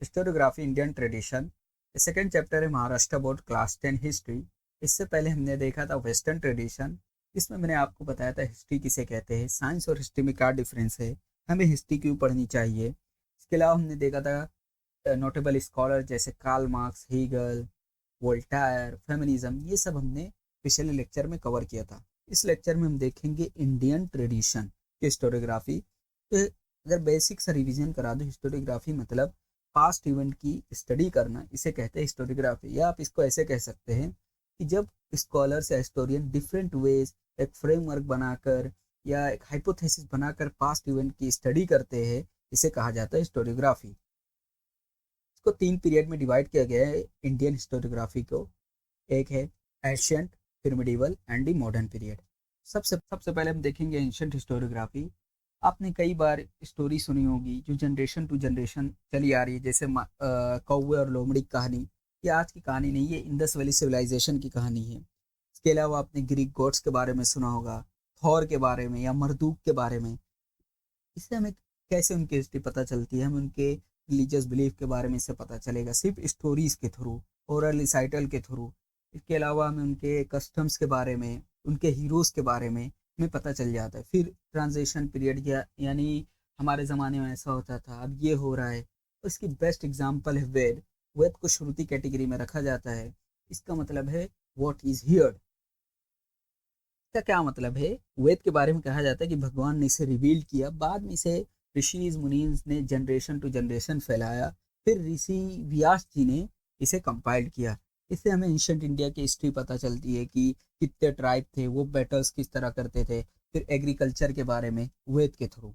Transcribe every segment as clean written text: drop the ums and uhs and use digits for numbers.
Historiography Indian tradition. Second chapter है Maharashtra board class 10 history. इससे पहले हमने देखा था वेस्टर्न ट्रेडिशन। इसमें मैंने आपको बताया था हिस्ट्री किसे कहते हैं, साइंस और हिस्ट्री में क्या डिफरेंस है, हमें हिस्ट्री क्यों पढ़नी चाहिए। इसके अलावा हमने देखा था नोटेबल स्कॉलर जैसे Karl Marx, Hegel, Voltaire, feminism, ये सब हमने पिछले लेक्चर में कवर किया था। इस लेक्चर में हम देखेंगे इंडियन ट्रेडिशन की हिस्टोरियोग्राफी। तो अगर बेसिक सा रिवीजन करा दो, हिस्टोरियोग्राफी मतलब पास्ट इवेंट की स्टडी करना, इसे कहते हैं हिस्टोरियोग्राफी। या आप इसको ऐसे कह सकते हैं कि जब स्कॉलर्स या हिस्टोरियन डिफरेंट वेज एक फ्रेमवर्क बनाकर या एक हाइपोथेसिस बनाकर पास्ट इवेंट की स्टडी करते हैं, इसे कहा जाता है हिस्टोरियोग्राफी। इसको 3 पीरियड में डिवाइड किया गया है इंडियन हिस्टोरियोग्राफी को। एक है एंशिएंट, फिर medieval and the modern period. सबसे पहले हम देखेंगे एंशिएंट हिस्टोरियोग्राफी। आपने कई बार स्टोरी सुनी होगी जो जनरेशन टू जनरेशन चली आ रही है, जैसे कौवे और लोमड़ी की कहानी। ये आज की कहानी नहीं है, इंडस वैली सिविलाइजेशन की कहानी है। इसके अलावा आपने ग्रीक गॉड्स के बारे में सुना होगा, थॉर के बारे में या मरदूक के बारे में। इससे हमें कैसे उनकी हिस्ट्री पता चलती है, हमें उनके रिलीजियस बिलीफ के बारे में इससे पता चलेगा सिर्फ स्टोरीज के थ्रू, ओरल रिसाइटल के थ्रू। इसके अलावा हमें उनके कस्टम्स के बारे में, उनके हीरोज के बारे में हमें पता चल जाता है। फिर ट्रांजिशन पीरियड यानी हमारे ज़माने में ऐसा होता था, अब ये हो रहा है। इसकी बेस्ट एग्जांपल है वेद। वेद को श्रुति कैटेगरी में रखा जाता है। इसका मतलब है व्हाट इज हियर्ड। इसका क्या मतलब है? वेद के बारे में कहा जाता है कि भगवान ने इसे रिवील किया, बाद में इसे ऋषिज मुनीज ने जनरेशन टू जनरेशन फैलाया, फिर ऋषि व्यास जी ने इसे कंपाइल्ड किया। इससे हमें एंशिएंट इंडिया की हिस्ट्री पता चलती है कि कितने ट्राइब थे, वो बैटल्स किस तरह करते थे, फिर एग्रीकल्चर के बारे में वेद के थ्रू।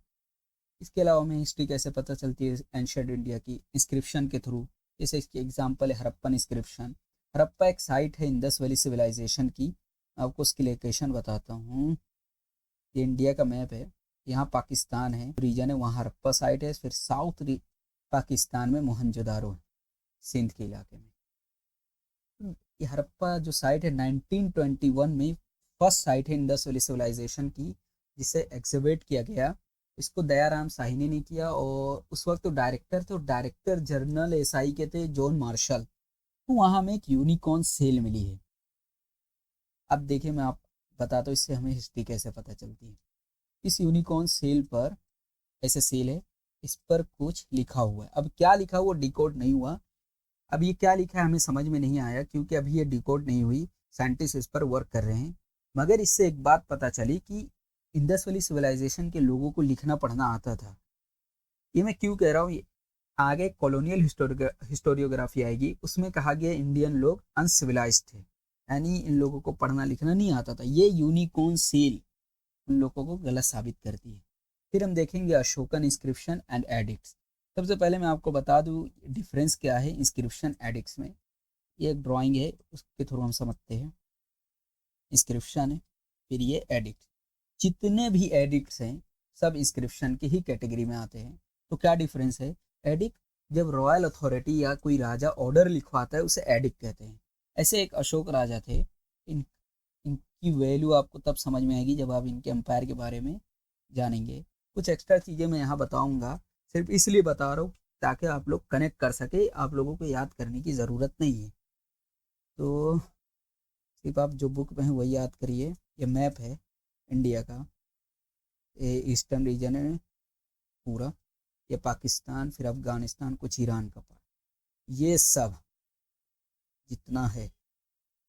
इसके अलावा हमें हिस्ट्री कैसे पता चलती है एंशिएंट इंडिया की? इंस्क्रिप्शन के थ्रू। जैसे इसकी एग्जांपल है हड़प्पन इंस्क्रिप्शन। हड़प्पा एक साइट है इंडस वैली सिविलाइजेशन की। आपको उसकी लोकेशन बताता हूँ। ये इंडिया का मैप है, यहाँ पाकिस्तान है, रीजन है, वहाँ हड़प्पा साइट है। फिर साउथ पाकिस्तान में मोहनजोदारो है, सिंध के इलाके में। ये हड़प्पा जो साइट है 1921 में फर्स्ट साइट है इंडस वैली सिविलाइजेशन की, जिसे एग्जिबिट किया गया। इसको दयाराम शाही ने नहीं किया, और उस वक्त तो डायरेक्टर थे, डायरेक्टर जनरल एसआई के थे जॉन मार्शल। तो वहाँ हमें एक यूनिकॉर्न सेल मिली है। अब देखिए, मैं आप बताता हूँ इससे हमें हिस्ट्री कैसे पता चलती है। इस यूनिकॉर्न सेल पर, ऐसे सेल है, इस पर कुछ लिखा हुआ है। अब क्या लिखा हुआ डिकोड नहीं हुआ। अब ये क्या लिखा है हमें समझ में नहीं आया, क्योंकि अभी ये डिकोड नहीं हुई, साइंटिस्ट इस पर वर्क कर रहे हैं। मगर इससे एक बात पता चली कि इंडस वैली सिविलाइजेशन के लोगों को लिखना पढ़ना आता था। ये मैं क्यों कह रहा हूँ, आगे कॉलोनियल हिस्टोरियोग्राफी आएगी, उसमें कहा गया इंडियन लोग अनसिविलाइज थे, यानी इन लोगों को पढ़ना लिखना नहीं आता था। ये यूनिकॉर्न सील उन लोगों को गलत साबित करती है। फिर हम देखेंगे अशोकन इंस्क्रिप्शन एंड एडिक्ट्स। सबसे पहले मैं आपको बता दूं डिफरेंस क्या है इंस्क्रिप्शन एडिक्ट्स में। ये एक ड्राइंग है, उसके थ्रू हम समझते हैं। इंस्क्रिप्शन है, फिर ये एडिक्ट। जितने भी एडिक्ट्स हैं सब इंस्क्रिप्शन की ही कैटेगरी में आते हैं। तो क्या डिफरेंस है? एडिक्ट जब रॉयल अथॉरिटी या कोई राजा ऑर्डर लिखवाता है, उसे एडिक्ट कहते हैं। ऐसे एक अशोक राजा थे। इनकी वैल्यू आपको तब समझ में आएगी जब आप इनके एम्पायर के बारे में जानेंगे। कुछ एक्स्ट्रा चीज़ें मैं यहाँ बताऊँगा, सिर्फ इसलिए बता रहा हूँ ताकि आप लोग कनेक्ट कर सके, आप लोगों को याद करने की ज़रूरत नहीं है। तो सिर्फ आप जो बुक में है वही याद करिए। ये मैप है इंडिया का, ये ईस्टर्न रीजन है पूरा, ये पाकिस्तान, फिर अफगानिस्तान, कुछ ईरान का पार्ट, ये सब जितना है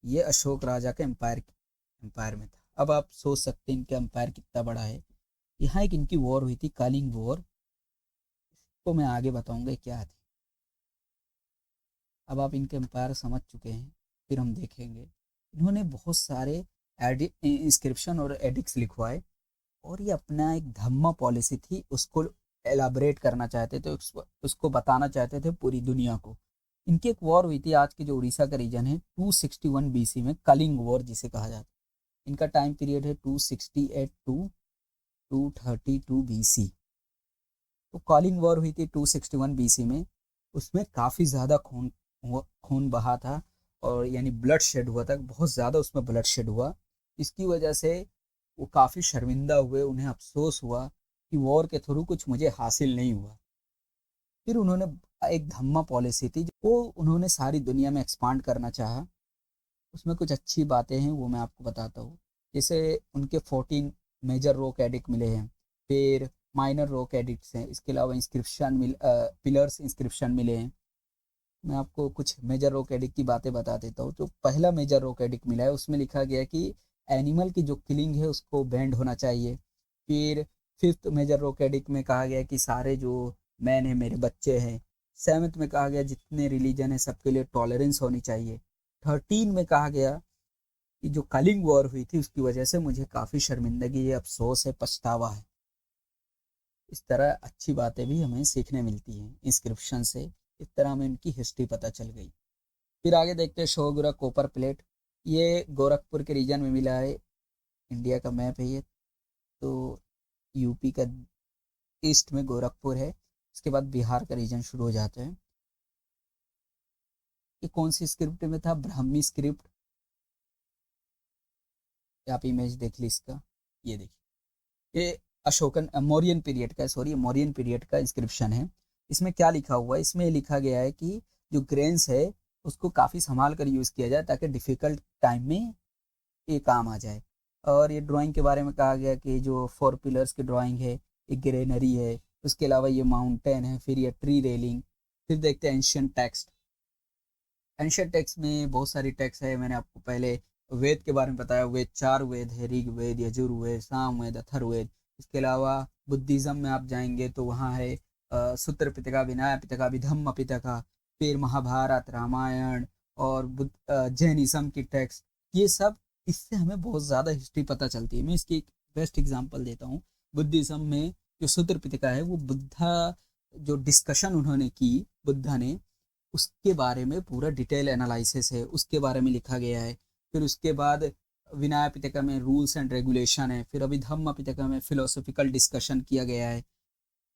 ये अशोक राजा के एम्पायर में था। अब आप सोच सकते हैं इनका एम्पायर कितना बड़ा है। यहाँ एक इनकी वॉर हुई थी, कालिंग वॉर, को मैं आगे बताऊंगा क्या थी। अब आप इनके एम्पायर समझ चुके हैं, फिर हम देखेंगे इन्होंने बहुत सारे इंस्क्रिप्शन और एडिक्ट्स लिखवाए, और ये अपना एक धम्मा पॉलिसी थी, उसको एलाबरेट करना चाहते थे, उसको बताना चाहते थे पूरी दुनिया को। इनकी एक वॉर हुई थी, आज के जो उड़ीसा का रीजन है, 261 बीसी में, कलिंग वॉर जिसे कहा जाता है। इनका टाइम पीरियड है 268 टू 232 बीसी। तो कलिंग वॉर हुई थी 261 बीसी में। उसमें काफ़ी ज़्यादा खून बहा था, और यानी ब्लड शेड हुआ था, बहुत ज़्यादा उसमें ब्लड शेड हुआ। इसकी वजह से वो काफ़ी शर्मिंदा हुए, उन्हें अफसोस हुआ कि वॉर के थ्रू कुछ मुझे हासिल नहीं हुआ। फिर उन्होंने एक धम्मा पॉलिसी थी वो उन्होंने सारी दुनिया में एक्सपांड करना चाहा। उसमें कुछ अच्छी बातें हैं वो मैं आपको बताता हूँ। जैसे उनके 14 मेजर रॉक एडिक्ट मिले हैं, फिर माइनर रॉक एडिक्ट्स हैं, इसके अलावा पिलर्स इंस्क्रिप्शन मिले हैं। मैं आपको कुछ मेजर रॉक एडिक्ट की बातें बता देता हूँ। तो पहला मेजर रॉक एडिक्ट मिला है, उसमें लिखा गया है कि एनिमल की जो किलिंग है उसको बैंड होना चाहिए। फिर फिफ्थ मेजर रॉक एडिक्ट में कहा गया कि सारे जो मैन हैं मेरे बच्चे हैं। सेवन्थ में कहा गया जितने रिलीजन है सबके लिए टॉलरेंस होनी चाहिए। 13 में कहा गया कि जो कलिंग वॉर हुई थी उसकी वजह से मुझे काफ़ी शर्मिंदगी है, अफसोस है, पछतावा है। इस तरह अच्छी बातें भी हमें सीखने मिलती हैं इंस्क्रिप्शन से। इस तरह हमें इनकी हिस्ट्री पता चल गई। फिर आगे देखते हैं शोगुरा कॉपर प्लेट। ये गोरखपुर के रीजन में मिला है। इंडिया का मैप है ये। तो यूपी का ईस्ट में गोरखपुर है, इसके बाद बिहार का रीजन शुरू हो जाता है। ये कौन सी स्क्रिप्ट में था? ब्राह्मी स्क्रिप्ट। आप इमेज देख ली इसका, ये देखिए। ये अशोकन मौर्यन पीरियड का, सॉरी मौर्यन पीरियड का इंस्क्रिप्शन है। इसमें क्या लिखा हुआ है? इसमें लिखा गया है कि जो ग्रेन्स है उसको काफ़ी संभाल कर यूज़ किया जाए ताकि डिफ़िकल्ट टाइम में ये काम आ जाए। और ये ड्राइंग के बारे में कहा गया कि जो 4 पिलर्स की ड्राइंग है, एक ग्रेनरी है, उसके अलावा ये माउंटेन है, फिर ये ट्री रेलिंग। फिर देखते हैं एंशियंट टेक्स्ट। एंशियंट टेक्स्ट में बहुत सारी टेक्स्ट है। मैंने आपको पहले वेद के बारे में बताया। वेद 4 वेद है, ऋग्वेद, यजुर्वेद, सामवेद, अथर्ववेद। इसके अलावा बुद्धिज़्म में आप जाएंगे तो वहाँ है सूत्र पिटका, विनय पिटका, विधम्म पिटका। फिर महाभारत, रामायण और जैनिज्म की टेक्स्ट। ये सब, इससे हमें बहुत ज़्यादा हिस्ट्री पता चलती है। मैं इसकी एक बेस्ट एग्जांपल देता हूँ। बुद्धिज़्म में जो सूत्र पिटका है वो बुद्धा जो डिस्कशन उन्होंने की, बुद्धा ने, उसके बारे में पूरा डिटेल एनालिसिस है, उसके बारे में लिखा गया है। फिर उसके बाद विनय पिटका में रूल्स एंड रेगुलेशन है। फिर अभिधम्म पिटका में फिलोसॉफिकल डिस्कशन किया गया है।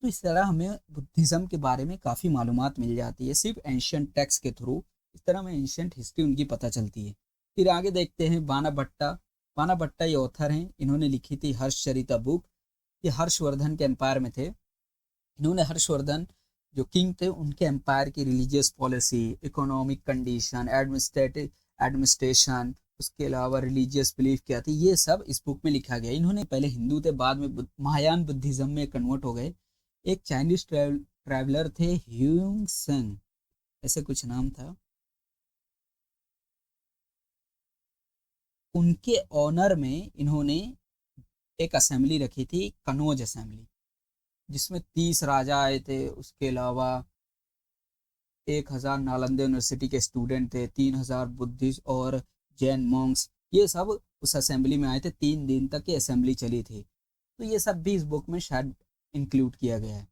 तो इस तरह हमें बुद्धिज़्म के बारे में काफ़ी मालूमात मिल जाती है सिर्फ एंशियंट टेक्स्ट के थ्रू। इस तरह हमें एंशियंट हिस्ट्री उनकी पता चलती है। फिर आगे देखते हैं बाणा भट्टा। बाणा भट्टा ये ऑथर हैं, इन्होंने लिखी थी हर्षचरिता बुक। ये हर्षवर्धन के एम्पायर में थे। इन्होंने हर्षवर्धन जो किंग थे उनके एम्पायर की religious policy, economic condition, administration, उसके अलावा रिलीजियस बिलीफ क्या थी, ये सब इस बुक में लिखा गया। इन्होंने पहले हिंदू थे, बाद में महायान बुद्धिज्म में कन्वर्ट हो गए। एक चाइनीज ट्रैवलर थे, ह्यूंग सेंग, ऐसे कुछ नाम था। उनके ऑनर में इन्होंने एक असेंबली रखी थी, कनौज असेंबली, जिसमें 30 राजा आए थे। उसके अलावा 1000 नालंदा यूनिवर्सिटी के स्टूडेंट थे, 3000 बुद्धिस्ट और जैन मॉन्क्स, ये सब उस असेंबली में आए थे। 3 दिन तक ये असेंबली चली थी। तो ये सब भी इस बुक में शायद इंक्लूड किया गया है।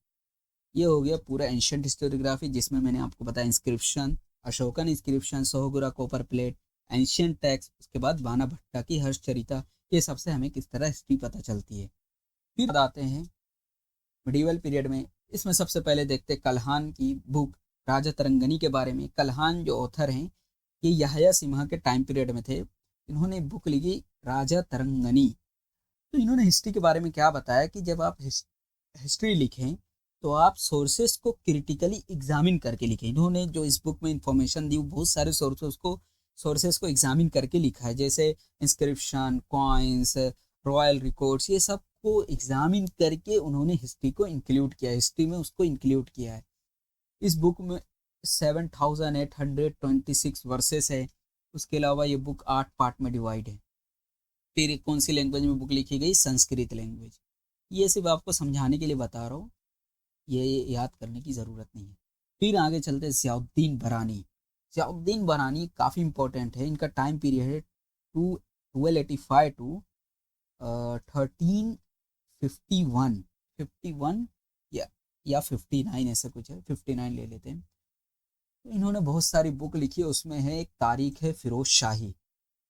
ये हो गया पूरा एंशियंट हिस्टोरियोग्राफी, जिसमें मैंने आपको बताया inscription, Ashokan inscription, Sohgaura copper plate, ancient text, उसके बाद बाणा भट्टा की हर्षचरिता। ये सबसे हमें किस तरह हिस्ट्री पता चलती है। फिर आते हैं मिडिवल पीरियड में। इसमें सबसे पहले देखते हैं कल्हान की बुक राजा तरंगनी के बारे में। कल्हान जो ऑथर हैं ये यहया सिम्हा के टाइम पीरियड में थे। इन्होंने बुक लिखी राजा तरंगनी। तो इन्होंने हिस्ट्री के बारे में क्या बताया कि जब आप हिस्ट्री लिखें तो आप सोर्सेस को क्रिटिकली एग्जामिन करके लिखें। इन्होंने जो इस बुक में इंफॉर्मेशन दी वो बहुत सारे सोर्सेस को एग्जामिन करके लिखा है, जैसे इंस्क्रिप्शन, कॉइन्स, रॉयल रिकॉर्ड्स, ये सब को एग्जामिन करके उन्होंने हिस्ट्री को इंक्लूड किया, हिस्ट्री में उसको इंक्लूड किया है। इस बुक में 7826 वर्सेस है। उसके अलावा ये बुक 8 पार्ट में डिवाइड है। फिर कौन सी लैंग्वेज में बुक लिखी गई? संस्कृत लैंग्वेज। ये सिर्फ आपको समझाने के लिए बता रहा हूँ, ये याद करने की ज़रूरत नहीं है। फिर आगे चलते हैं ज़ियाउद्दीन बरानी। ज़ियाउद्दीन बरानी काफ़ी इंपॉर्टेंट है। इनका टाइम पीरियड है 1285 टू 1351, 51 या 59, ऐसा कुछ है, 59 ले लेते हैं। तो इन्होंने बहुत सारी बुक लिखी है। उसमें है एक तारीख है फिरोज शाही।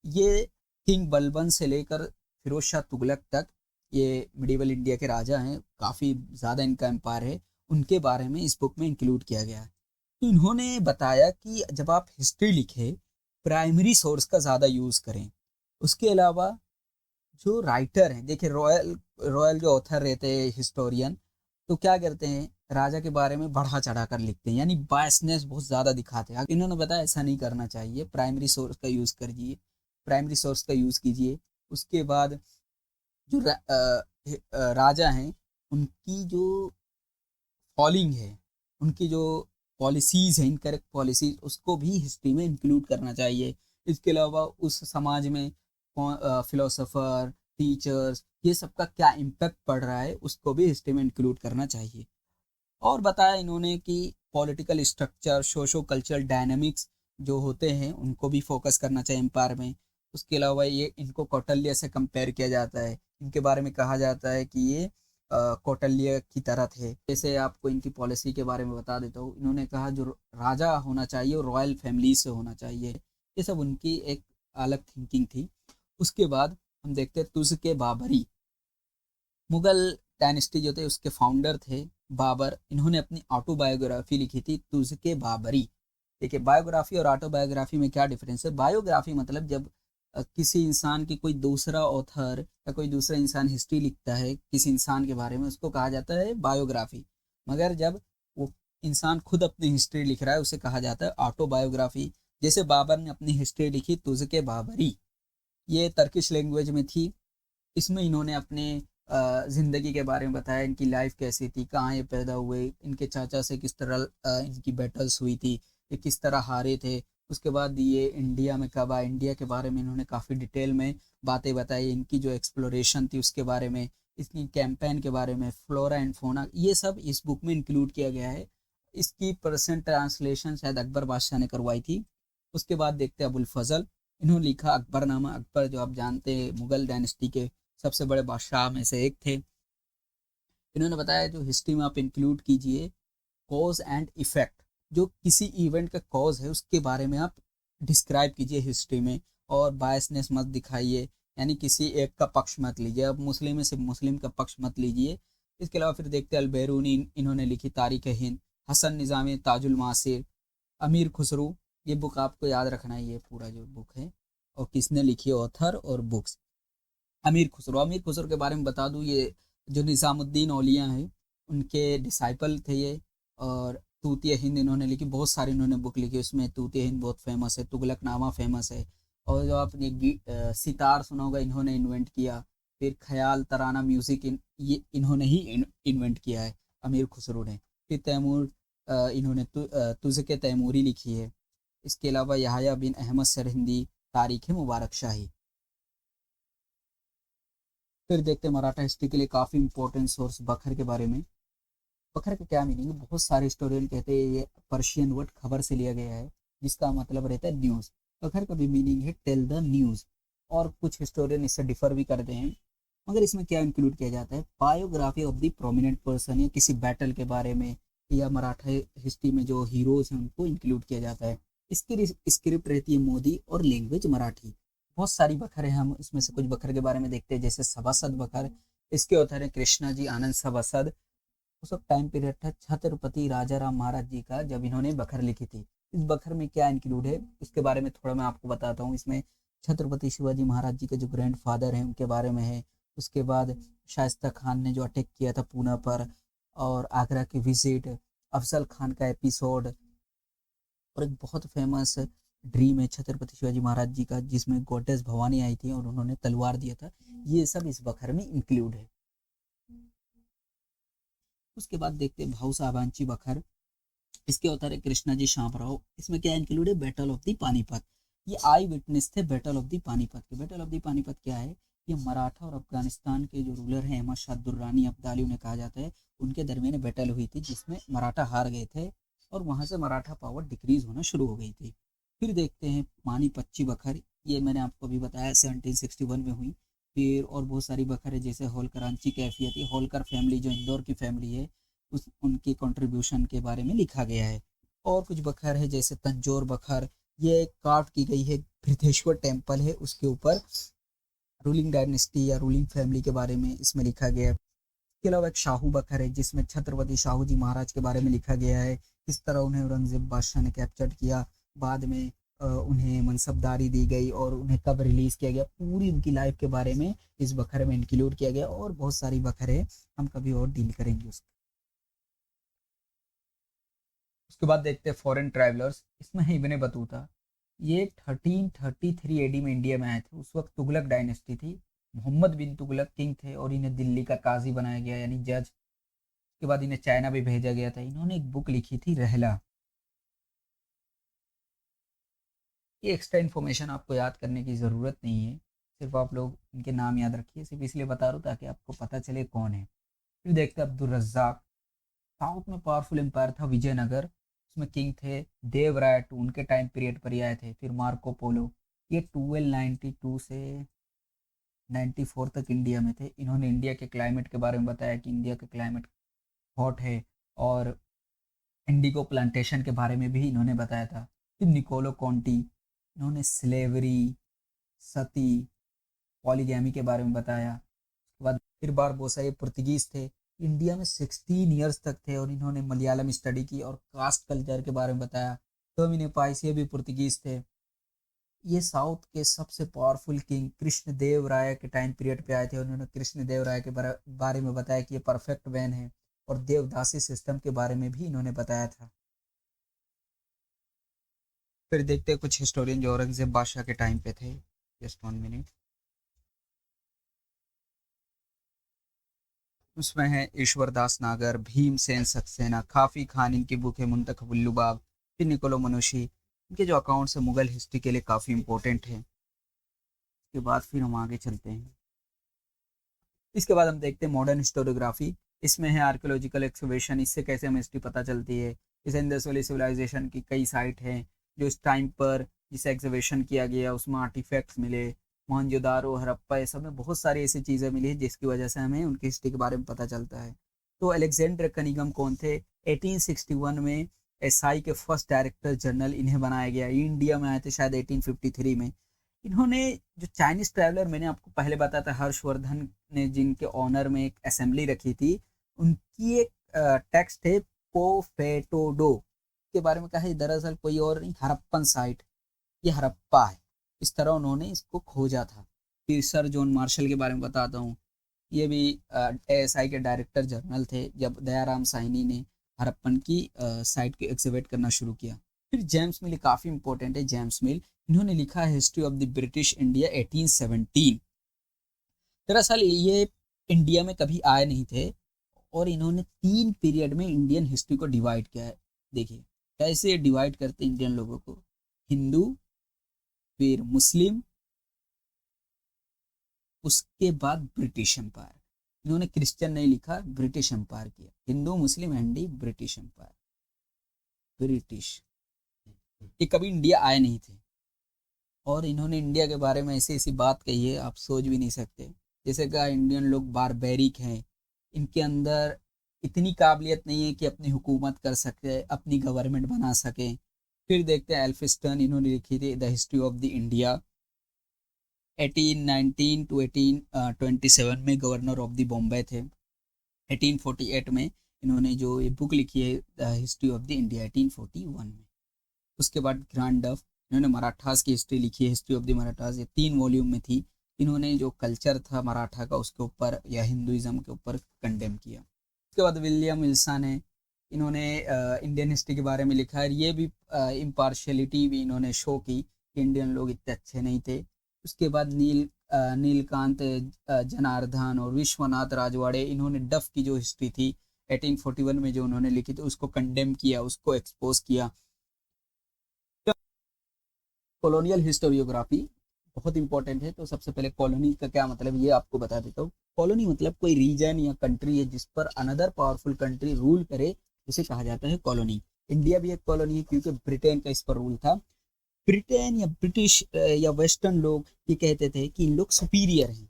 ये किंग बलबन से लेकर फिरोज शाह तुगलक तक ये मिडिवल इंडिया के राजा हैं, काफ़ी ज़्यादा इनका एम्पायर है। उनके बारे में इस बुक में इंक्लूड किया गया है। तो इन्होंने बताया कि जब आप हिस्ट्री लिखें प्राइमरी सोर्स का ज़्यादा यूज़ करें। उसके अलावा जो राइटर हैं, देखिए रॉयल जो ऑथर रहते हैं हिस्टोरियन, तो क्या करते हैं, राजा के बारे में बढ़ा चढ़ा कर लिखते हैं, यानी बायसनेस बहुत ज़्यादा दिखाते हैं। इन्होंने बताया ऐसा नहीं करना चाहिए, प्राइमरी सोर्स का यूज़ करिए, प्राइमरी सोर्स का यूज़ कीजिए। उसके बाद जो राजा हैं, उनकी जो फॉलिंग है, उनकी जो पॉलिसीज़ हैं, इनकरेक्ट पॉलिसीज़, उसको भी हिस्ट्री में इंक्लूड करना चाहिए। इसके अलावा उस समाज में फिलोसोफर, टीचर्स, ये सब का क्या इम्पैक्ट पड़ रहा है, उसको भी हिस्ट्री में इंक्लूड करना चाहिए। और बताया इन्होंने कि political structure, socio cultural dynamics जो होते हैं, उनको भी फोकस करना चाहिए एम्पायर में। उसके अलावा ये इनको कौटिल्य से कंपेयर किया जाता है, इनके बारे में कहा जाता है कि ये कौटिल्य की तरह थे। जैसे आपको इनकी पॉलिसी के बारे में बता देता हूँ। इन्होंने कहा जो राजा होना चाहिए वो रॉयल फैमिली से होना चाहिए। ये सब उनकी एक अलग थिंकिंग थी। उसके बाद हम देखते हैं तुज़-ए बाबरी, मुगल डायनेस्टी जो थे उसके फाउंडर थे बाबर। इन्होंने अपनी ऑटोबायोग्राफी लिखी थी तुज़-ए बाबरी। देखिए, बायोग्राफी और ऑटोबायोग्राफी में क्या डिफरेंस है। बायोग्राफी मतलब जब किसी इंसान की कोई दूसरा ऑथर या कोई दूसरा इंसान हिस्ट्री लिखता है किसी इंसान के बारे में, उसको कहा जाता है बायोग्राफी। मगर जब वो इंसान खुद अपनी हिस्ट्री लिख रहा है, उसे कहा जाता है ऑटोबायोग्राफी। जैसे बाबर ने अपनी हिस्ट्री लिखी तुज़-ए बाबरी, ये तर्किश लैंग्वेज में थी। इसमें इन्होंने अपने ज़िंदगी के बारे में बताया, इनकी लाइफ कैसी थी, कहाँ ये पैदा हुए, इनके चाचा से किस तरह इनकी बैटल्स हुई थी, ये किस तरह हारे थे। उसके बाद ये इंडिया में कब आए, इंडिया के बारे में इन्होंने काफ़ी डिटेल में बातें बताई, इनकी जो एक्सप्लोरेशन थी उसके बारे में, इसकी कैंपेन के बारे में, फ्लोरा एंड फोना, ये सब इस बुक में इंक्लूड किया गया है। इसकी परसेंट ट्रांसलेशन शायद अकबर बादशाह ने करवाई थी। उसके बाद देखते हैं अबुल फजल, इन्होंने लिखा अकबरनामा। अकबर जो आप जानते हैं मुगल डायनेस्टी के सबसे बड़े बादशाह में से एक थे। इन्होंने बताया जो हिस्ट्री में आप इंक्लूड कीजिए कॉज एंड इफेक्ट, जो किसी इवेंट का कॉज है उसके बारे में आप डिस्क्राइब कीजिए हिस्ट्री में, और बायसनेस मत दिखाइए, यानी किसी एक का पक्ष मत लीजिए। अब मुस्लिम में सिर्फ मुस्लिम का पक्ष मत लीजिए। इसके अलावा फिर देखते हैं अलबैरूनी, इन्होंने लिखी तारीख हिंद। हसन निज़ामी ताजुल मासिर। अमीर खुसरो, ये बुक आपको याद रखना है, ये पूरा जो बुक है और किसने लिखी है, ऑथर और बुक्स। अमीर खुसरो, अमीर खुसरो के बारे में बता दूं, ये जो निज़ामुद्दीन औलिया हैं उनके डिसाइपल थे ये। और तूतिया हिंद इन्होंने लिखी, बहुत सारी इन्होंने बुक लिखी, उसमें तूतिया हिंद बहुत फेमस है, तुगलकनामा फेमस है। और जो आपने सितार सुना होगा, इन्होंने इन्वेंट किया। फिर ख्याल तराना म्यूज़िक ये इन्होंने ही इन्वेंट किया है, अमीर खुसरो ने। फिर तैमूर, इन्होंने तुज़-ए तैमूरी लिखी है। इसके अलावा यहया बिन अहमद सरहिंदी, तारीख़ मुबारक शाही। फिर देखते हैं मराठा हिस्ट्री के लिए काफ़ी इंपॉर्टेंट सोर्स बखर के बारे में। बखर का क्या मीनिंग है, बहुत सारे हिस्टोरियन कहते हैं ये पर्शियन वर्ड खबर से लिया गया है, जिसका मतलब रहता है न्यूज़। बखर का भी मीनिंग है टेल द न्यूज़। और कुछ हिस्टोरियन इससे डिफर भी करते हैं, मगर इसमें क्या इंक्लूड किया जाता है, biography of the prominent person, या किसी बैटल के बारे में, या मराठा हिस्ट्री में जो हीरोज हैं उनको इंक्लूड किया जाता है। इसकी स्क्रिप्ट रहती है मोदी और लैंग्वेज मराठी। बहुत सारी बखर है, हम इसमें से कुछ बखर के बारे में देखते हैं। जैसे सभासद बखर, इसके ऑथर है कृष्णा जी आनंद सभासद। उस वक्त टाइम पीरियड था छत्रपति राजा राम महाराज जी का, जब इन्होंने बखर लिखी थी। इस बखर में क्या इंक्लूड है इसके बारे में थोड़ा मैं आपको बताता हूँ। इसमें छत्रपति शिवाजी महाराज जी के जो ग्रैंड फादर हैं उनके बारे में है। उसके बाद शाइस्ता खान ने जो अटैक किया था पूना पर, और आगरा की विजिट, अफजल खान का एपिसोड, और एक बहुत फेमस ड्रीम है छत्रपति शिवाजी महाराज जी का, जिसमें गॉडेस भवानी आई थी और उन्होंने तलवार दिया था। ये सब इस बखर में इंक्लूड है। उसके बाद देखते हैं भाऊ साहबांची बखर। इसके ऑथर है कृष्णा जी शामराव। इसमें क्या इंक्लूड है, बैटल ऑफ द पानीपत। ये आई विटनेस थे बैटल ऑफ द पानीपत के। बैटल ऑफ द पानीपत क्या है, ये मराठा और अफगानिस्तान के जो रूलर हैं अहमद शाह दुर्रानी अब्दाली उन्हें कहा जाता है, उनके दरमियान बैटल हुई थी जिसमें मराठा हार गए थे, और वहाँ से मराठा पावर डिक्रीज होना शुरू हो गई थी। फिर देखते हैं पानीपच्ची बखर। ये मैंने आपको अभी बताया 1761 में हुई। फिर और बहुत सारी बखर है, जैसे होलकरांची कैफियत। ये होलकर फैमिली जो इंदौर की फैमिली है, उस उनके कंट्रीब्यूशन के बारे में लिखा गया है। और कुछ बखर है जैसे तंजौर बखर, ये कार्व की गई है, बृहदेश्वर टेम्पल है उसके ऊपर, रूलिंग डायनेस्टी या रूलिंग फैमिली के बारे में इसमें लिखा गया है। इसके अलावा एक शाहू बखर है जिसमें छत्रपति शाहू जी महाराज के बारे में लिखा गया है, किस तरह उन्हें औरंगजेब बादशाह ने कैप्चर किया, बाद में उन्हें मनसबदारी दी गई और उन्हें कब रिलीज़ किया गया, पूरी उनकी लाइफ के बारे में इस बखर में इंक्लूड किया गया। और बहुत सारी बखर है, हम कभी और डील करेंगे उसको। उसके बाद देखते हैं फॉरेन ट्रैवलर्स। इसमें है इब्ने बतूता। ये 1333 एडी में इंडिया में आए थे। उस वक्त तुगलक डायनेस्टी थी। मोहम्मद बिन तुगलक किंग थे और इन्हें दिल्ली का काजी बनाया गया यानी जज। उसके बाद इन्हें चाइना भी भेजा गया था। इन्होंने एक बुक लिखी थी रहला। ये एक्स्ट्रा इन्फॉर्मेशन आपको याद करने की ज़रूरत नहीं है, सिर्फ आप लोग इनके नाम याद रखिए। सिर्फ इसलिए बता रहा हूँ ताकि आपको पता चले कौन है। फिर देखते हैं अब्दुल रज्जाक। साउथ में पावरफुल एम्पायर था विजयनगर। उसमें किंग थे देवराय टू, उनके टाइम पीरियड पर ही आए थे। फिर मार्को पोलो, ये 1292 से 94 तक इंडिया में थे। इन्होंने इंडिया के क्लाइमेट के बारे में बताया कि इंडिया का क्लाइमेट हॉट है, और इंडिगो प्लांटेशन के बारे में भी इन्होंने बताया था। फिर निकोलो कॉन्टी, इन्होंने स्लेवरी, सती, पॉलीगैमी के बारे में बताया। उसके बाद फिर बारबोसा, ये पुर्तगीज थे, इंडिया में 16 ईयर्स तक थे और इन्होंने मलयालम स्टडी की और कास्ट कल्चर के बारे में बताया। टर्मिने पाइस, ये भी पुर्तगीज थे। ये साउथ के सबसे पावरफुल किंग कृष्ण देव राय के टाइम पीरियड पे आए थे। उन्होंने कृष्ण देव राय के बारे में बताया कि ये परफेक्ट मैन है, और देवदासी सिस्टम के बारे में भी इन्होंने बताया था। फिर देखते हैं कुछ हिस्टोरियन जो औरंगजेब बादशाह के टाइम पे थे। Just 1 minute. उसमें है ईश्वर दास नागर, भीमसेन सक्सेना, काफी खान, इनकी बुक है मुंतखबुल्लुबाब। फिर निकोलो मनुशी, इनके जो अकाउंट्स है मुगल हिस्ट्री के लिए काफ़ी इंपॉर्टेंट है। इसके बाद फिर हम आगे चलते हैं। इसके बाद हम देखते हैं मॉडर्न हिस्टोरियोग्राफी। इसमें है आर्कियोलॉजिकल एक्सकवेशन, इससे कैसे हमें हिस्ट्री पता चलती है। इस इंडस वैली सिविलाइजेशन की कई साइट हैं जो इस टाइम पर जिसे एक्सकवेशन किया गया उसमें आर्टिफैक्ट्स मिले। मोहनजोदारो, हड़प्पा, ये सब में बहुत सारी ऐसी चीज़ें मिली हैं जिसकी वजह से हमें उनकी हिस्ट्री के बारे में पता चलता है। तो अलेक्जेंडर कनिंघम कौन थे? 1861 में एसआई के फर्स्ट डायरेक्टर जनरल इन्हें बनाया गया। इंडिया में आए थे शायद 1853 में। इन्होंने जो चाइनीज ट्रैवलर मैंने आपको पहले बताया था, हर्षवर्धन ने जिनके ऑनर में एक असेंबली रखी थी, उनकी एक टेक्स्ट है पोफेटोडो के बारे में कहा है। दरअसल कोई और नहीं, हड़प्पन साइट, ये हड़प्पा है। इस तरह उन्होंने इसको खोजा था। फिर सर जॉन मार्शल के बारे में बताता हूँ। ये भी एएसआई के डायरेक्टर जनरल थे जब दयाराम साहनी ने हड़प्पन की साइट को एक्सिबिट करना शुरू किया। फिर जेम्स मिल काफ़ी इंपॉर्टेंट है। जेम्स मिल, इन्होंने लिखा है history of the British India 1817। दरअसल ये इंडिया में कभी आए नहीं थे और इन्होंने 3 पीरियड में इंडियन हिस्ट्री को डिवाइड किया है। देखिए कैसे डिवाइड करते इंडियन लोगों को, हिंदू, फिर मुस्लिम, उसके बाद ब्रिटिश एम्पायर। इन्होंने क्रिश्चियन नहीं लिखा, ब्रिटिश एम्पायर किया। हिंदू, मुस्लिम, एंडी, ब्रिटिश एम्पायर, ब्रिटिश। ये कभी इंडिया आए नहीं थे और इन्होंने इंडिया के बारे में ऐसी ऐसी बात कही है आप सोच भी नहीं सकते। जैसे कहा इंडियन लोग बारबेरिक हैं, इनके अंदर इतनी काबिलियत नहीं है कि अपनी हुकूमत कर सके, अपनी गवर्नमेंट बना सके। फिर देखते हैं एल्फिस्टन, इन्होंने लिखी थी the history of the India 1819 to 1827 में गवर्नर ऑफ द बॉम्बे थे। 1848 में इन्होंने जो ये बुक लिखी है the history of the India 1841 में। उसके बाद ग्रांड डफ, इन्होंने मराठास की हिस्ट्री लिखी है हिस्ट्री ऑफ द मराठास, ये 3 वॉल्यूम में थी। इन्होंने जो कल्चर था मराठा का उसके ऊपर या हिंदुइज्म के ऊपर कंडेम किया। उसके बाद विलियम विल्सन है, इन्होंने इंडियन हिस्ट्री के बारे में लिखा है। ये भी इम्पार्शलिटी भी इन्होंने शो की कि इंडियन लोग इतने अच्छे नहीं थे। उसके बाद नीलकांत जनार्दन और विश्वनाथ राजवाड़े, इन्होंने डफ की जो हिस्ट्री थी 1841 में जो उन्होंने लिखी थी उसको कंडेम किया, उसको एक्सपोज किया। कॉलोनियल हिस्टोरियोग्राफी बहुत इंपॉर्टेंट है। तो सबसे पहले कॉलोनी का क्या मतलब ये आपको बता देता हूँ। कॉलोनी मतलब कोई रीजन या कंट्री है जिस पर अनदर पावरफुल कंट्री रूल करे, उसे कहा जाता है कॉलोनी। इंडिया भी एक कॉलोनी है क्योंकि ब्रिटेन का इस पर रूल था। ब्रिटेन या ब्रिटिश या वेस्टर्न लोग ये कहते थे कि इन लोग सुपीरियर हैं,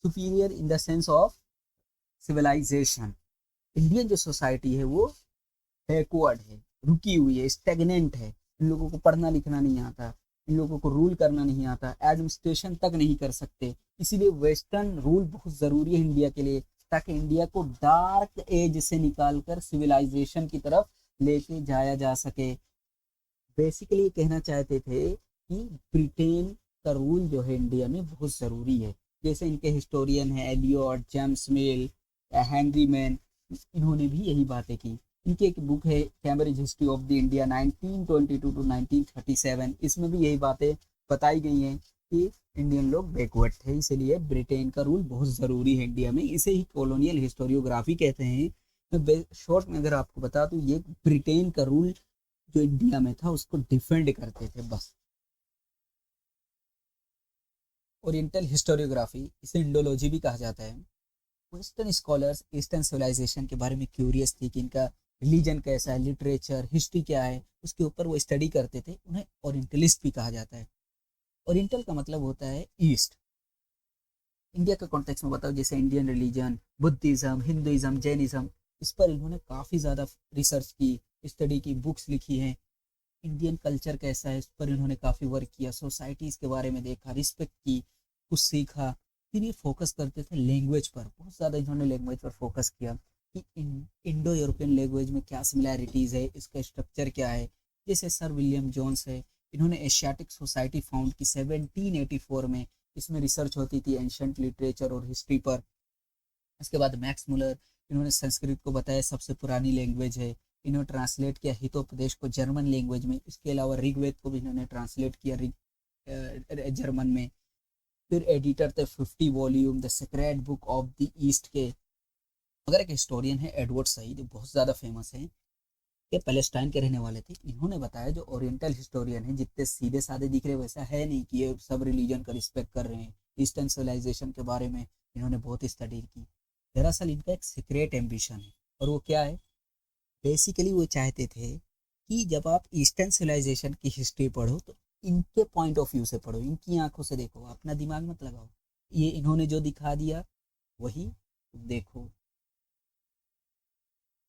superior in the sense of civilisation. Indian जो सोसाइटी है वो बैकवर्ड है, रुकी हुई है, स्टेगनेंट है। इन लोगों को पढ़ना लिखना नहीं आता, इन लोगों को रूल करना नहीं आता, एडमिनिस्ट्रेशन तक नहीं कर सकते। इसीलिए वेस्टर्न रूल बहुत ज़रूरी है इंडिया के लिए, ताकि इंडिया को डार्क एज से निकालकर सिविलाइजेशन की तरफ लेके जाया जा सके। बेसिकली कहना चाहते थे कि ब्रिटेन का रूल जो है इंडिया में बहुत ज़रूरी है। जैसे इनके हिस्टोरियन हैं Elliot, James Mill, Henry Maine, इन्होंने भी यही बातें की इनकी एक बुक है Cambridge history of the India 1922 to 1937, इसमें भी यही बातें बताई गई हैं कि इंडियन लोग बैकवर्ड थे, इसलिए ब्रिटेन का रूल बहुत ज़रूरी है इंडिया में। इसे ही कॉलोनियल हिस्टोरियोग्राफी कहते हैं। मैं शॉर्ट में अगर आपको बता दूं, ये ब्रिटेन का रूल जो इंडिया में था उसको डिफेंड करते थे बस। ओरिएंटल हिस्टोरियोग्राफी, इसे इंडोलॉजी भी कहा जाता है। वेस्टर्न स्कॉलर्स ईस्टर्न सिविलाइजेशन के बारे में क्यूरियस थी कि इनका रिलीजन कैसा है, लिटरेचर, हिस्ट्री क्या है, उसके ऊपर वो स्टडी करते थे। उन्हें ओरिएंटलिस्ट भी कहा जाता है। ओरिएंटल का मतलब होता है ईस्ट। इंडिया के कॉन्टेक्स्ट में बताओ, जैसे Indian religion, Buddhism, Hinduism, Jainism, इस पर इन्होंने काफ़ी ज़्यादा रिसर्च की, स्टडी की, बुक्स लिखी हैं। इंडियन कल्चर कैसा है, इस पर इन्होंने काफ़ी वर्क किया, सोसाइटीज़ के बारे में देखा, रिस्पेक्ट की, कुछ सीखा। फिर ये फोकस करते थे लैंग्वेज पर, बहुत ज़्यादा इन्होंने लैंग्वेज पर फोकस किया कि इंडो यूरोपियन लैंग्वेज में क्या सिमिलैरिटीज़ है, इसका स्ट्रक्चर क्या है। जैसे सर विलियम जोन्स है, इन्होंने एशियाटिक सोसाइटी फाउंड की 1784 में, इसमें रिसर्च होती थी एंशंट लिटरेचर और हिस्ट्री पर। इसके बाद मैक्स मुलर, इन्होंने संस्कृत को बताया सबसे पुरानी लैंग्वेज है। इन्होंने ट्रांसलेट किया हितोपदेश को जर्मन लैंग्वेज में। इसके अलावा ऋग्वेद को भी इन्होंने ट्रांसलेट किया जर्मन में। फिर एडिटर थे 50 volume the sacred book of the east के। अगर एक हिस्टोरियन है एडवर्ड सईद, बहुत ज़्यादा फेमस है, ये पैलेस्टाइन के रहने वाले थे। इन्होंने बताया जो ओरिएंटल हिस्टोरियन है, जितने सीधे साधे दिख रहे वैसा है नहीं कि ये सब रिलीजन का रिस्पेक्ट कर रहे हैं। ईस्टर्न सिविलाइजेशन के बारे में इन्होंने बहुत स्टडी की। दरअसल इनका एक सीक्रेट एम्बिशन है, और वो क्या है, बेसिकली वो चाहते थे कि जब आप ईस्टर्न सिविलाइजेशन की हिस्ट्री पढ़ो तो इनके पॉइंट ऑफ व्यू से पढ़ो, इनकी आंखों से देखो, अपना दिमाग मत लगाओ। ये इन्होंने जो दिखा दिया वही देखो।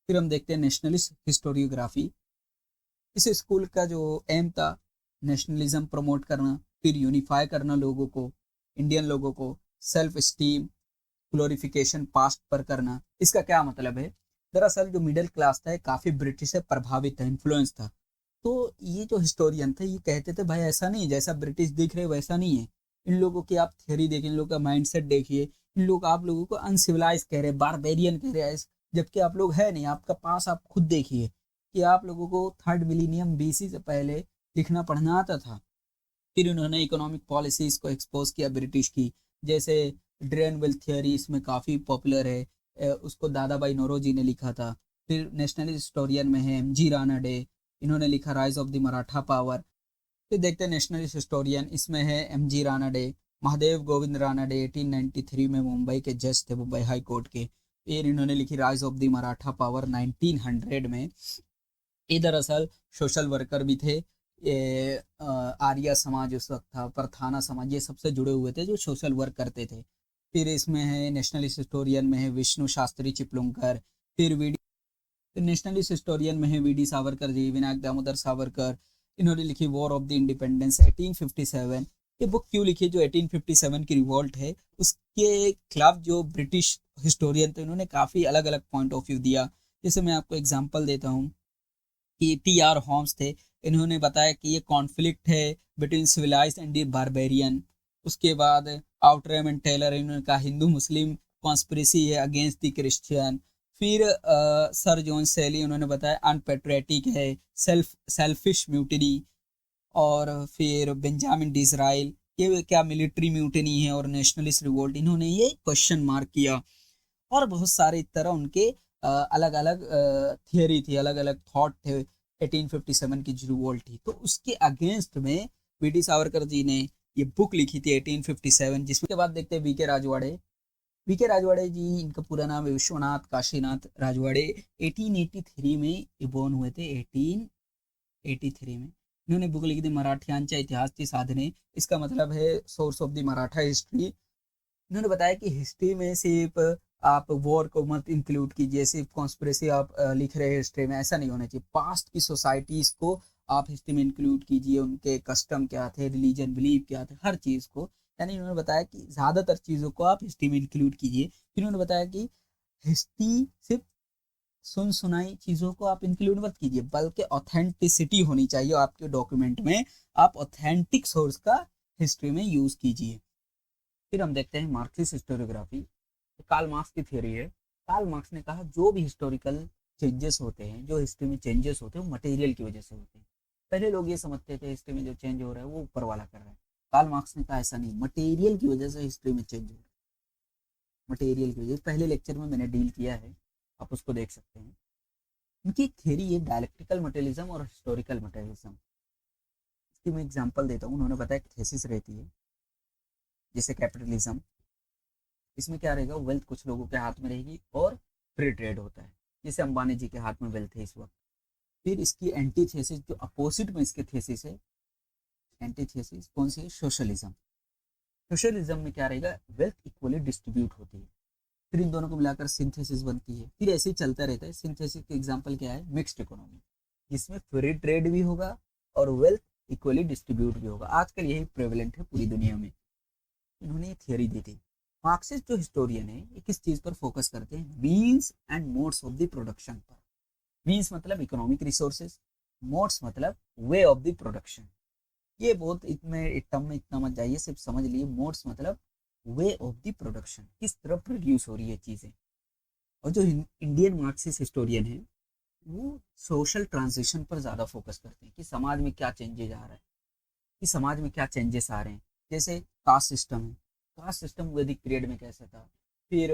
फिर हम देखते हैं नेशनलिस्ट हिस्टोरियोग्राफी। इस स्कूल का जो एम था, नेशनलिज्म प्रमोट करना, फिर यूनिफाई करना लोगों को, इंडियन लोगों को, सेल्फ स्टीम, ग्लोरिफिकेशन पास्ट पर करना। इसका क्या मतलब है, दरअसल जो मिडिल क्लास था काफ़ी ब्रिटिश से प्रभावित था, इन्फ्लुएंस था। तो ये जो हिस्टोरियन थे ये कहते थे भाई ऐसा नहीं, जैसा ब्रिटिश दिख रहे वैसा नहीं है। इन लोगों की आप थ्योरी देखिए, इन लोगों का माइंडसेट देखिए, इन लोग आप लोगों को अनसिविलाइज कह रहे हैं, बारबेरियन कह रहे हैं, जबकि आप लोग है नहीं। आपका पास आप खुद देखिए कि आप लोगों को 3rd मिलीनियम BC से पहले लिखना पढ़ना आता था। फिर उन्होंने इकोनॉमिक पॉलिसीज को एक्सपोज किया ब्रिटिश की, जैसे ड्रेनवेल थियोरी इसमें काफ़ी पॉपुलर है, उसको दादा भाई नौरोजी ने लिखा था। फिर नेशनल हिस्टोरियन में है MG रानाडे, इन्होंने लिखा rise of the Maratha power. फिर देखते हैं नेशनलिस्ट हिस्टोरियन, इसमें है MG रानाडे, महादेव गोविंद रानाडे 1893 में मुंबई के जज थे, मुंबई हाई कोर्ट के। फिर इन्होंने लिखी rise of the Maratha power 1900 में। ये दरअसल सोशल वर्कर भी थे, ये आर्य समाज उस वक्त था, परथाना समाज, ये सबसे जुड़े हुए थे जो सोशल वर्क करते थे। फिर इसमें है नेशनलिस्ट हिस्टोरियन में है विष्णु शास्त्री चिपलुंकर। फिर नेशनलिस्ट हिस्टोरियन में है VD सावरकर जी, विनायक दामोदर सावरकर। इन्होंने लिखी वॉर ऑफ द इंडिपेंडेंस 1857। ये बुक क्यों लिखी, जो 1857 की रिवॉल्ट है उसके खिलाफ जो ब्रिटिश हिस्टोरियन थे उन्होंने काफ़ी अलग अलग पॉइंट ऑफ व्यू दिया। जैसे मैं आपको एग्जाम्पल देता हूँ कि TR होम्स थे, इन्होंने बताया कि ये कॉन्फ्लिक्ट है between civilise and the barbarian. उसके बाद आउटरैम एंड टेलर, इन्होंने कहा हिंदू मुस्लिम कॉन्स्पिरेसी है अगेंस्ट द क्रिश्चियन। फिर सर जॉन सैली, उन्होंने बताया अनपेट्रियाटिक है, सेल्फिश म्यूटिनी। और फिर बेंजामिन डिजराइल, ये क्या मिलिट्री म्यूटिनी है और नेशनलिस्ट रिवोल्ट, इन्होंने ये क्वेश्चन मार्क किया। और बहुत सारे इस तरह उनके अलग अलग थियोरी थी, अलग अलग थॉट थे 1857 की जो रिवोल्ट थी। तो उसके अगेंस्ट में VD सावरकर जी ने ये बुक लिखी थी 1857, जिसके बाद देखते हैं VK राजवाड़े। VK राजवाड़े जी, इनका पूरा नाम है विश्वनाथ काशीनाथ राजवाड़े। 1883 में ये बोर्न हुए थे, 1883 में। इन्होंने बुक लिखी थी मराठ्यांच्या इतिहासची साधने। इसका मतलब है source of the Maratha history. इन्होंने बताया कि हिस्ट्री में सिर्फ आप वॉर को मत इंक्लूड कीजिए, सिर्फ कॉन्स्पिरेसी आप लिख रहे हैं हिस्ट्री में, ऐसा नहीं होना चाहिए। पास्ट की सोसाइटीज़ को आप हिस्ट्री में इंक्लूड कीजिए, उनके कस्टम क्या थे, रिलीजन बिलीव क्या थे, हर चीज़ को। यानी उन्होंने बताया कि ज़्यादातर चीज़ों को आप हिस्ट्री में इंक्लूड कीजिए। फिर उन्होंने बताया कि हिस्ट्री सिर्फ सुन सुनाई चीज़ों को आप इंक्लूड मत कीजिए, बल्कि ऑथेंटिसिटी होनी चाहिए आपके डॉक्यूमेंट में। आप ऑथेंटिक सोर्स का हिस्ट्री में यूज़ कीजिए। फिर हम देखते हैं मार्क्सिस्ट हिस्टोरियोग्राफी। कार्ल मार्क्स की थ्योरी है। कार्ल मार्क्स ने कहा जो भी हिस्टोरिकल चेंजेस होते हैं, जो हिस्ट्री में चेंजेस होते हैं वो मटेरियल की वजह से होते हैं। पहले लोग ये समझते थे हिस्ट्री में जो चेंज हो रहा है वो ऊपर वाला कर रहा है। कार्ल मार्क्स ने कहा ऐसा नहीं, मटेरियल की वजह से हिस्ट्री में चेंज हो रहा है। मटेरियल की वजह से पहले लेक्चर में मैंने डील किया है, आप उसको देख सकते हैं। उनकी थ्योरी है डायलेक्टिकल मटेरियलिज्म और हिस्टोरिकल मटेरियलिज्म। इसकी मैं एग्जांपल देता हूँ। उन्होंने बताया थेसिस रहती है जैसे कैपिटलिज्म, इसमें क्या रहेगा, वेल्थ कुछ लोगों के हाथ में रहेगी और फ्री ट्रेड होता है, जैसे अंबानी जी के हाथ में वेल्थ है इस वक्त। फिर इसकी एंटी थेसिस, जो अपोजिट में इसके थेसिस है, एंटी थेसिस कौन सी है, सोशलिज्म। सोशलिज्म में क्या रहेगा, वेल्थ इक्वली डिस्ट्रीब्यूट होती है। फिर इन दोनों को मिलाकर सिंथेसिस बनती है। फिर ऐसे ही चलता रहता है। सिंथेसिस का एग्जांपल क्या है, मिक्स्ड इकोनॉमी, जिसमें फ्री ट्रेड भी होगा और वेल्थ इक्वली डिस्ट्रीब्यूट भी होगा। आजकल यही प्रेवलेंट है पूरी दुनिया में। इन्होंने ये थियरी दी थी। मार्क्सिस्ट जो हिस्टोरियन है ये किस चीज पर फोकस करते हैं, means and modes of the production पर। मीन्स मतलब इकोनॉमिक रिसोर्सेज, मोड्स मतलब वे ऑफ द प्रोडक्शन। ये बहुत इसमें टर्म में इतना मत जाइए, सिर्फ समझ लिए मोड्स मतलब वे ऑफ द प्रोडक्शन, किस तरह प्रोड्यूस हो रही है चीजें। और जो इंडियन मार्क्सिस्ट हिस्टोरियन है वो सोशल ट्रांजिशन पर ज्यादा फोकस करते हैं कि समाज में क्या चेंजेस आ रहा है, कि समाज में क्या चेंजेस आ रहे हैं। जैसे कास्ट सिस्टम है, कास्ट सिस्टम वैदिक पीरियड में कैसा था, फिर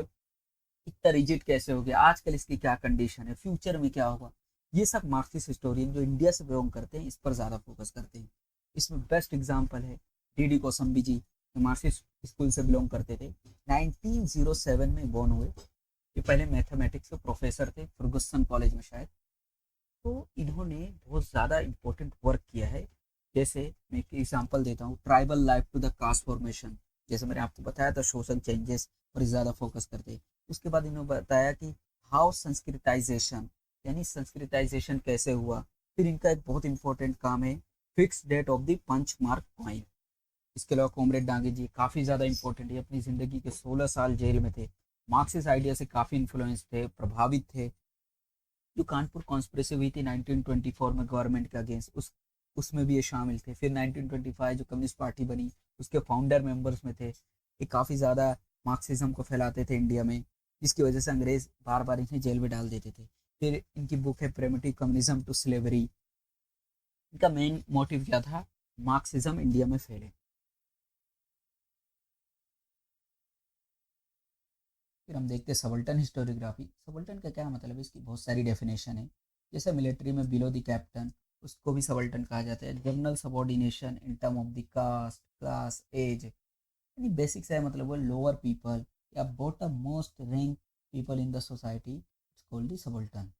इतना रिजिड कैसे हो गया, आजकल इसकी क्या कंडीशन है, फ्यूचर में क्या होगा। ये सब मार्क्सिस्ट हिस्टोरियन जो इंडिया से बिलोंग करते हैं इस पर ज्यादा फोकस करते हैं। इसमें बेस्ट एग्जांपल है डी कोसम्बी जी, जो मार्क्सिस्ट स्कूल से बिलोंग करते थे, 1907 में बोर्न हुए। ये पहले मैथमेटिक्स के प्रोफेसर थे फर्गुसन कॉलेज में शायद। तो इन्होंने बहुत ज़्यादा इम्पोर्टेंट वर्क किया है। जैसे मैं एक एग्जांपल देता हूँ, tribal life to the caste formation, जैसे मैंने आपको बताया था सोशल चेंजेस पर ज़्यादा फोकस करते हैं। उसके बाद इन्होंने बताया कि हाउ संस्कृताइजेशन, यानी संस्कृताइजेशन कैसे हुआ। फिर इनका एक बहुत इंपॉर्टेंट काम है fix date of the punch mark coin. इसके अलावा कॉमरेड डांगे जी काफ़ी ज़्यादा इंपॉर्टेंट है, अपनी ज़िंदगी के 16 साल जेल में थे, मार्क्सिस्ट आइडिया से काफ़ी इन्फ्लुएंस थे, प्रभावित थे। जो कानपुर कॉन्स्पिरेसी हुई थी 1924 में गवर्नमेंट के अगेंस्ट, उसमें भी ये शामिल थे। फिर 1925 जो कम्युनिस्ट पार्टी बनी उसके फाउंडर मेंबर्स में थे। ये काफ़ी ज़्यादा मार्क्सिज्म को फैलाते थे इंडिया में, जिसकी वजह से अंग्रेज बार बार इन्हें जेल में डाल देते थे। फिर इनकी बुक है प्रिमिटिव कम्युनिज्म टू स्लेवरी। इनका मेन मोटिव क्या था, मार्क्सिज्म इंडिया में फैले। फिर हम देखते हैं सबल्टन हिस्टोरियोग्राफी। सबल्टन का क्या मतलब है, इसकी बहुत सारी डेफिनेशन है। जैसे मिलिट्री में बिलो द कैप्टन, उसको भी सबल्टन कहा जाता है। General subordination in term of the caste, class, age, यानी बेसिक्स है मतलब वो लोअर पीपल या bottom most rank people in the society, it's called the subaltern.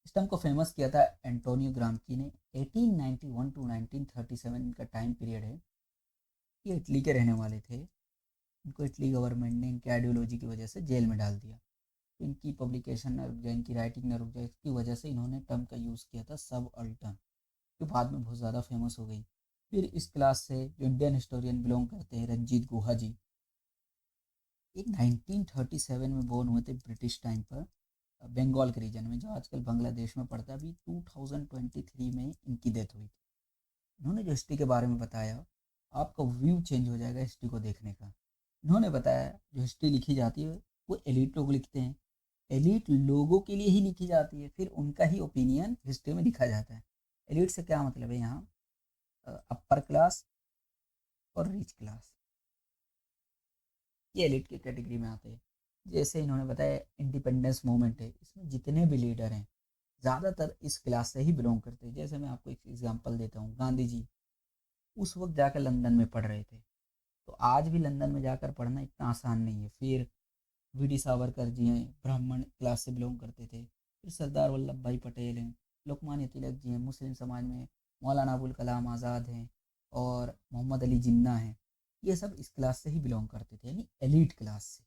इस टर्म को फेमस किया था एंटोनियो ग्राम्की ने। 1891 टू 1937 इनका टाइम पीरियड है। ये इटली के रहने वाले थे। इनको इटली गवर्नमेंट ने इनके आइडियोलॉजी की वजह से जेल में डाल दिया। इनकी पब्लिकेशन न रुक जाए, इनकी राइटिंग न रुक जाए, इसकी वजह से इन्होंने टर्म का यूज़ किया था सब अल्टन, जो बाद में बहुत ज़्यादा फेमस हो गई। फिर इस क्लास से जो इंडियन हिस्टोरियन बिलोंग करते हैं, रंजीत गुहा जी, एक 1937 में बोर्न हुए थे ब्रिटिश टाइम पर, बंगाल के रीजन में जो आजकल बांग्लादेश में पड़ता है। अभी 2023 में इनकी डेथ हुई थी। इन्होंने जो हिस्ट्री के बारे में बताया, आपका व्यू चेंज हो जाएगा हिस्ट्री को देखने का। इन्होंने बताया जो हिस्ट्री लिखी जाती है वो एलिट लोग लिखते हैं, एलिट लोगों के लिए ही लिखी जाती है, फिर उनका ही ओपिनियन हिस्ट्री में लिखा जाता है। एलिट से क्या मतलब है यहाँ, अपर क्लास और रिच क्लास, ये एलिट की कैटेगरी में आते हैं। जैसे इन्होंने बताया इंडिपेंडेंस मूवमेंट है, इसमें जितने भी लीडर हैं ज़्यादातर इस क्लास से ही बिलोंग करते हैं। जैसे मैं आपको एक एग्जांपल देता हूँ, गांधी जी उस वक्त जाकर लंदन में पढ़ रहे थे, तो आज भी लंदन में जाकर पढ़ना इतना आसान नहीं है। फिर वीडी सावरकर जी हैं, ब्राह्मण क्लास से बिलोंग करते थे। फिर सरदार वल्लभ भाई पटेल हैं, लोकमान्य तिलक जी हैं, मुस्लिम समाज में मौलाना अबुल कलाम आज़ाद हैं और मोहम्मद अली जिन्ना हैं। ये सब इस क्लास से ही बिलोंग करते थे, यानी एलीट क्लास से।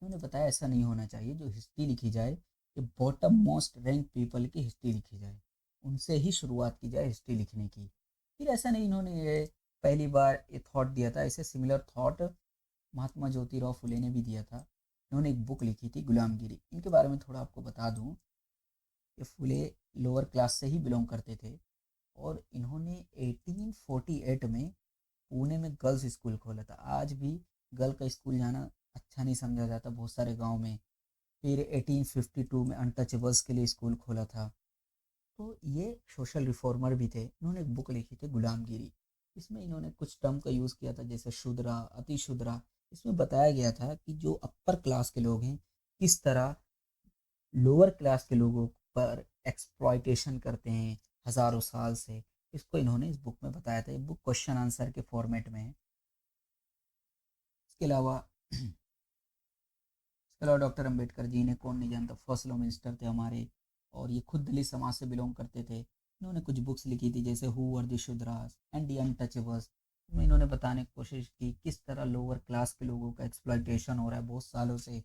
उन्होंने बताया ऐसा नहीं होना चाहिए, जो हिस्ट्री लिखी जाए कि बॉटम मोस्ट रैंक पीपल की हिस्ट्री लिखी जाए, उनसे ही शुरुआत की जाए हिस्ट्री लिखने की। फिर ऐसा नहीं, इन्होंने ये पहली बार ये थॉट दिया था, ऐसे सिमिलर थॉट महात्मा ज्योतिराव फुले ने भी दिया था। इन्होंने एक बुक लिखी थी गुलामगिरी। इनके बारे में थोड़ा आपको बता दूं कि फुले लोअर क्लास से ही बिलोंग करते थे और इन्होंने 1848 में पुणे में गर्ल्स स्कूल खोला था। आज भी गर्ल का स्कूल जाना अच्छा नहीं समझा जाता बहुत सारे गांव में। फिर 1852 में अनटचेबल्स के लिए स्कूल खोला था। तो ये सोशल रिफॉर्मर भी थे। इन्होंने एक बुक लिखी थी गुलामगिरी। इसमें इन्होंने कुछ टर्म का यूज़ किया था जैसे शुद्रा, अति शुद्रा। इसमें बताया गया था कि जो अपर क्लास के लोग हैं किस तरह लोअर क्लास के लोगों पर एक्सप्लॉइटेशन करते हैं हज़ारों साल से। इसको इन्होंने इस बुक में बताया था। ये बुक क्वेश्चन आंसर के फॉर्मेट में है। इसके अलावा डॉक्टर अंबेडकर जी ने कौन नहीं जानता, फर्स्ट लॉ मिनिस्टर थे हमारे, और ये खुद दलित समाज से बिलोंग करते थे। इन्होंने कुछ बुक्स लिखी थी जैसे who were the Shudras and the untouchables. इसमें इन्होंने बताने की कोशिश की किस तरह लोअर क्लास के लोगों का एक्सप्लॉइटेशन हो रहा है बहुत सालों से।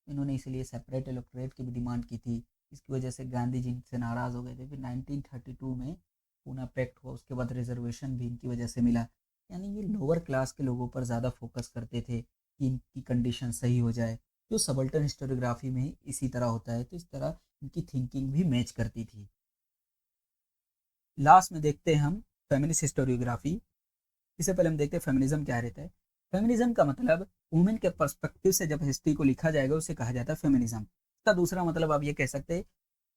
इन्होंने इसलिए सेपरेट इलेक्टोरेट की भी डिमांड की थी। इसकी वजह से गांधी जी से नाराज़ हो गए थे। फिर 1932 में पूना पैक्ट हुआ, उसके बाद रिजर्वेशन भी इनकी वजह से मिला। यानी ये लोअर क्लास के लोगों पर ज़्यादा फोकस करते थे कि इनकी कंडीशन सही हो जाए। जो सबल्टन हिस्टोरियोग्राफी में इसी तरह होता है, तो इस तरह इनकी थिंकिंग भी मैच करती थी। लास्ट में देखते हैं हम फेमिनिस्ट हिस्टोरियोग्राफी। इससे पहले हम देखते हैं फेमिनिज्म क्या रहता है। फेमिनिज्म का मतलब वुमेन के पर्सपेक्टिव से जब हिस्ट्री को लिखा जाएगा उसे कहा जाता है फेमिनिज्म। इसका दूसरा मतलब आप ये कह सकते हैं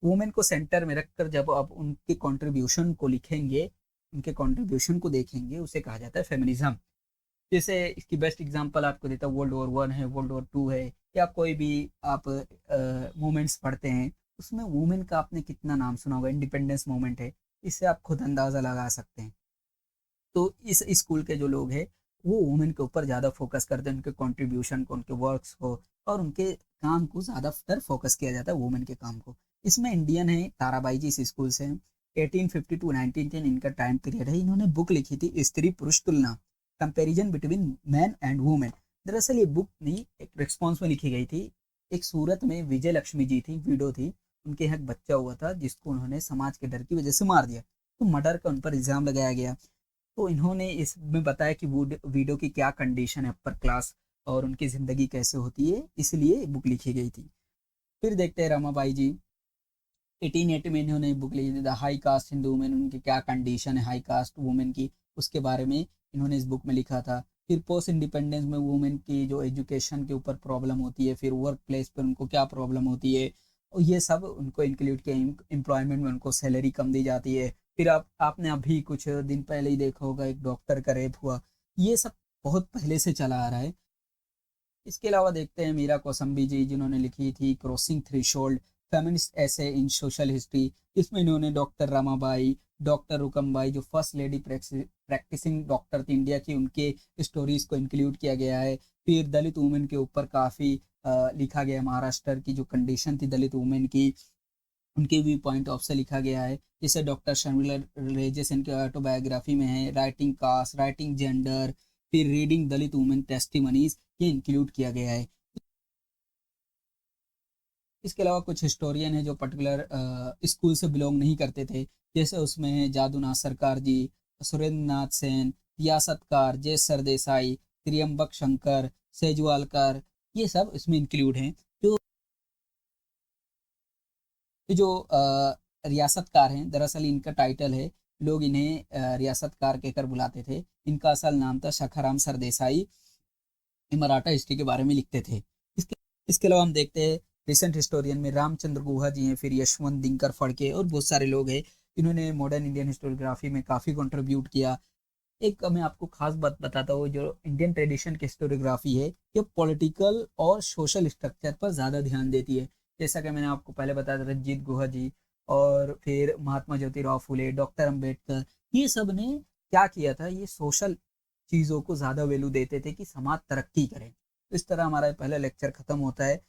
वुमेन को सेंटर में रखकर जब आप उनके कंट्रीब्यूशन को लिखेंगे, उनके कंट्रीब्यूशन को देखेंगे, उसे कहा जाता है फेमिनिज्म। जैसे इसकी बेस्ट एग्जांपल आपको देता हूँ, वर्ल्ड वॉर 1 है, वर्ल्ड वॉर 2 है, या कोई भी आप मूवमेंट्स पढ़ते हैं उसमें वुमेन का आपने कितना नाम सुना होगा। इंडिपेंडेंस मूवमेंट है, इससे आप खुद अंदाज़ा लगा सकते हैं। तो इस स्कूल के जो लोग हैं वो वुमेन के ऊपर ज़्यादा फोकस करते हैं, उनके कंट्रीब्यूशन को, उनके वर्क्स को, और उनके काम को ज़्यादातर फोकस किया जाता है वुमेन के काम को। इसमें इंडियन है ताराबाई जी इस स्कूल से हैं। 1852 1910 इनका टाइम पीरियड है। इन्होंने बुक लिखी थी स्त्री पुरुष तुलना, comparison between man and women. दरअसल ये बुक नहीं, एक रिस्पॉन्स में लिखी गई थी। एक सूरत में विजय लक्ष्मी जी थी, विडो थी, उनके यहाँ एक बच्चा हुआ था जिसको उन्होंने समाज के डर की वजह से मार दिया। तो मर्डर का उन पर इल्ज़ाम लगाया गया। तो इन्होंने इसमें बताया कि वीडियो की क्या कंडीशन है अपर क्लास, और उनकी ज़िंदगी कैसे होती है, इसलिए बुक लिखी गई थी। फिर देखते हैं रमाबाई जी। 1880 में इन्होंने बुक लिखी थी the high cast Hindu women, उनकी क्या कंडीशन है हाई कास्ट वुमेन की, उसके बारे में इन्होंने इस बुक में लिखा था। फिर पोस्ट इंडिपेंडेंस में वुमेन की जो एजुकेशन के ऊपर प्रॉब्लम होती है, फिर वर्क प्लेस पर उनको क्या प्रॉब्लम होती है, और ये सब उनको इंक्लूड किया। एम्प्लॉयमेंट में उनको सैलरी कम दी जाती है। फिर आपने अभी कुछ दिन पहले ही देखा होगा एक डॉक्टर का रेप हुआ। ये सब बहुत पहले से चला आ रहा है। इसके अलावा देखते हैं मीरा कौसम्बी जी, जिन्होंने लिखी थी क्रॉसिंग थ्रेशोल्ड, फेमिनिस्ट ऐसे इन सोशल हिस्ट्री। इसमें इन्होंने डॉक्टर रमाबाई, डॉक्टर रुकमबाई जो फर्स्ट लेडी प्रैक्टिसिंग डॉक्टर थी इंडिया की, उनके स्टोरीज को इंक्लूड किया गया है। फिर दलित वुमेन के ऊपर काफ़ी लिखा गया। महाराष्ट्र की जो कंडीशन थी दलित वुमेन की, उनके व्यू पॉइंट ऑफ से लिखा गया है। जैसे डॉक्टर शर्मिला रेजेस इनके ऑटोबायोग्राफी में है, राइटिंग कास्ट, राइटिंग जेंडर, फिर रीडिंग दलित वुमेन टेस्टिमनीज, ये इंक्लूड किया गया है। इसके अलावा कुछ हिस्टोरियन है जो पर्टिकुलर स्कूल से बिलोंग नहीं करते थे। जैसे उसमें है जादूनाथ सरकार जी, सुरेंद्र नाथ सेन, रियासतकार, जय सरदेसाई, त्रियंबक शंकर, सेजवालकर, ये सब इसमें इंक्लूड हैं। जो जो रियासतकार हैं, दरअसल इनका टाइटल है, लोग इन्हें रियासतकार कहकर बुलाते थे। इनका असल नाम था शाखाराम सरदेसाई। ये मराठा हिस्ट्री के बारे में लिखते थे। इसके इसके अलावा हम देखते हैं रिसेंट हिस्टोरियन में रामचंद्र गुहा जी हैं, फिर यशवंत दिनकर फड़के, और बहुत सारे लोग हैं। इन्होंने मॉडर्न इंडियन हिस्टोरियोग्राफी में काफ़ी कंट्रीब्यूट किया। एक मैं आपको खास बात बताता हूँ, जो इंडियन ट्रेडिशन की हिस्टोरियोग्राफी है ये पॉलिटिकल और सोशल स्ट्रक्चर पर ज़्यादा ध्यान देती है। जैसा कि मैंने आपको पहले बताया था, रंजीत गुहा जी, और फिर महात्मा ज्योतिराव फुले, डॉक्टर अंबेडकर, ये सब ने क्या किया था, ये सोशल चीज़ों को ज़्यादा वैल्यू देते थे कि समाज तरक्की करे। इस तरह हमारा पहला लेक्चर ख़त्म होता है।